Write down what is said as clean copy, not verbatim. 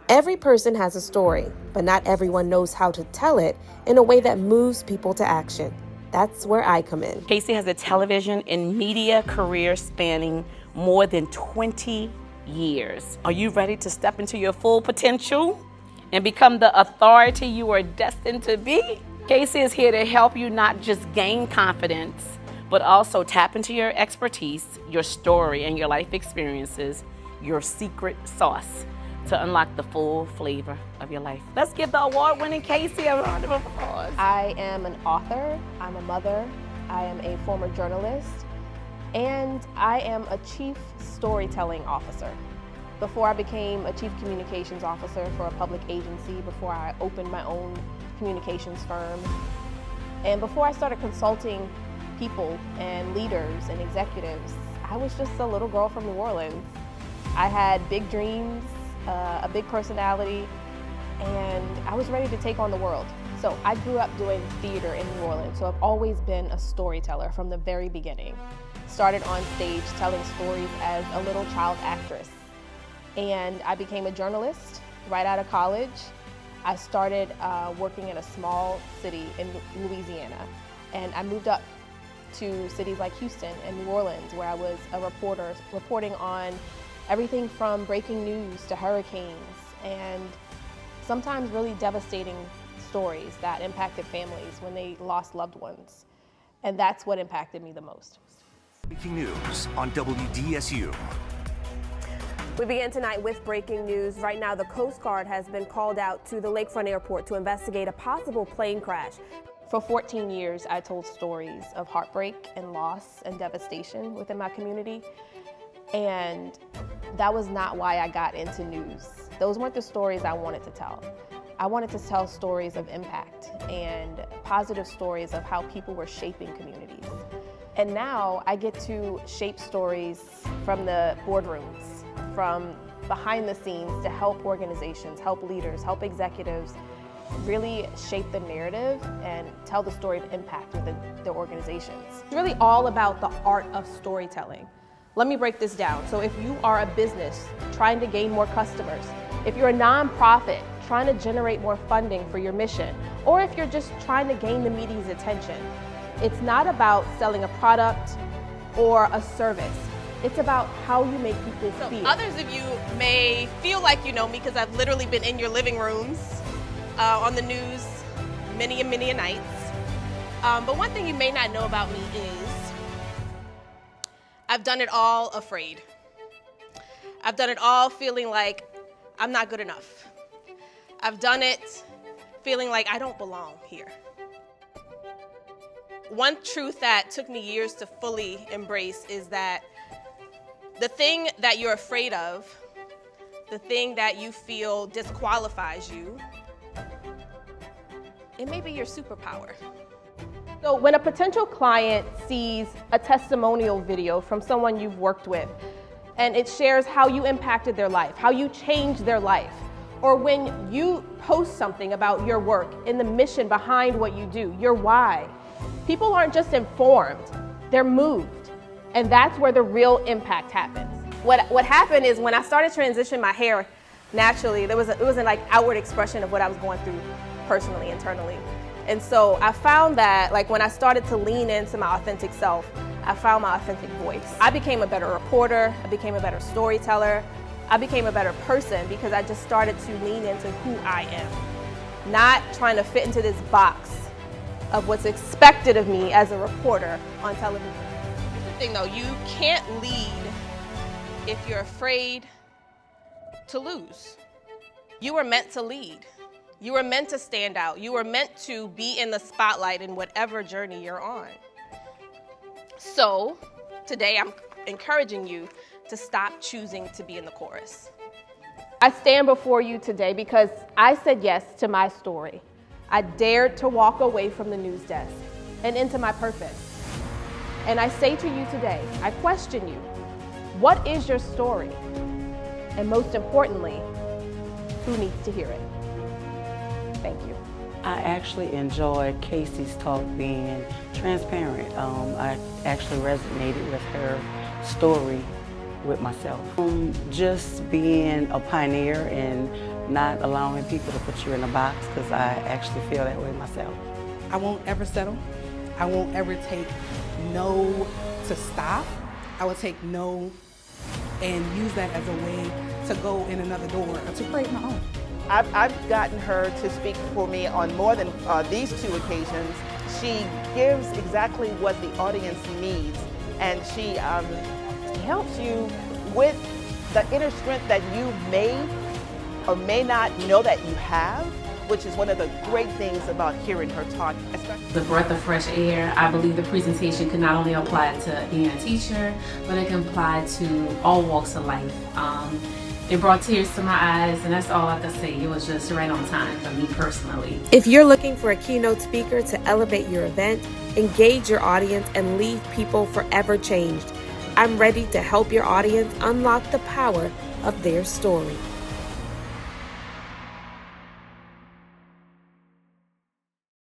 Every person has a story, but not everyone knows how to tell it in a way that moves people to action. That's where I come in. Casey has a television and media career spanning more than 20 years. Are you ready to step into your full potential and become the authority you are destined to be? Casey is here to help you not just gain confidence, but also tap into your expertise, your story, and your life experiences, your secret sauce, to unlock the full flavor of your life. Let's give the award-winning Casey a round of applause. I am an author, I'm a mother, I am a former journalist, and I am a chief storytelling officer. Before I became a chief communications officer for a public agency, before I opened my own communications firm, and before I started consulting people and leaders and executives, I was just a little girl from New Orleans. I had big dreams, a big personality, and I was ready to take on the world. So I grew up doing theater in New Orleans, so I've always been a storyteller from the very beginning. Started on stage telling stories as a little child actress. And I became a journalist right out of college. I started working in a small city in Louisiana, and I moved up to cities like Houston and New Orleans, where I was a reporter reporting on everything from breaking news to hurricanes and sometimes really devastating stories that impacted families when they lost loved ones. And that's what impacted me the most. Breaking news on WDSU. We begin tonight with breaking news. Right now, the Coast Guard has been called out to the Lakefront Airport to investigate a possible plane crash. For 14 years, I told stories of heartbreak and loss and devastation within my community. And that was not why I got into news. Those weren't the stories I wanted to tell. I wanted to tell stories of impact and positive stories of how people were shaping communities. And now I get to shape stories from the boardrooms, from behind the scenes, to help organizations, help leaders, help executives really shape the narrative and tell the story of impact within their organizations. It's really all about the art of storytelling. Let me break this down. So if you are a business trying to gain more customers, if you're a nonprofit trying to generate more funding for your mission, or if you're just trying to gain the media's attention, it's not about selling a product or a service. It's about how you make people feel. Others of you may feel like you know me because I've literally been in your living rooms on the news many a nights. But one thing you may not know about me is I've done it all afraid. I've done it all feeling like I'm not good enough. I've done it feeling like I don't belong here. One truth that took me years to fully embrace is that the thing that you're afraid of, the thing that you feel disqualifies you, it may be your superpower. So when a potential client sees a testimonial video from someone you've worked with, and it shares how you impacted their life, how you changed their life, or when you post something about your work and the mission behind what you do, your why, people aren't just informed, they're moved. And that's where the real impact happens. What happened is when I started transitioning my hair naturally, it was an like outward expression of what I was going through personally, internally. And so I found that like when I started to lean into my authentic self, I found my authentic voice. I became a better reporter, I became a better storyteller, I became a better person because I just started to lean into who I am. Not trying to fit into this box of what's expected of me as a reporter on television. Here's the thing though, you can't lead if you're afraid to lose. You were meant to lead. You were meant to stand out. You were meant to be in the spotlight in whatever journey you're on. So today I'm encouraging you to stop choosing to be in the chorus. I stand before you today because I said yes to my story. I dared to walk away from the news desk and into my purpose. And I say to you today, I question you, what is your story? And most importantly, who needs to hear it? Thank you. I actually enjoyed Casey's talk being transparent. I actually resonated with her story with myself. Just being a pioneer and not allowing people to put you in a box, because I actually feel that way myself. I won't ever settle. I won't ever take no to stop. I will take no and use that as a way to go in another door or to create my own. I've gotten her to speak for me on more than these 2 occasions. She gives exactly what the audience needs, and she helps you with the inner strength that you may or may not know that you have, which is one of the great things about hearing her talk. The breath of fresh air. I believe the presentation can not only apply to being a teacher, but it can apply to all walks of life. It brought tears to my eyes, and that's all I could say. It was just right on time for me personally. If you're looking for a keynote speaker to elevate your event, engage your audience, and leave people forever changed, I'm ready to help your audience unlock the power of their story.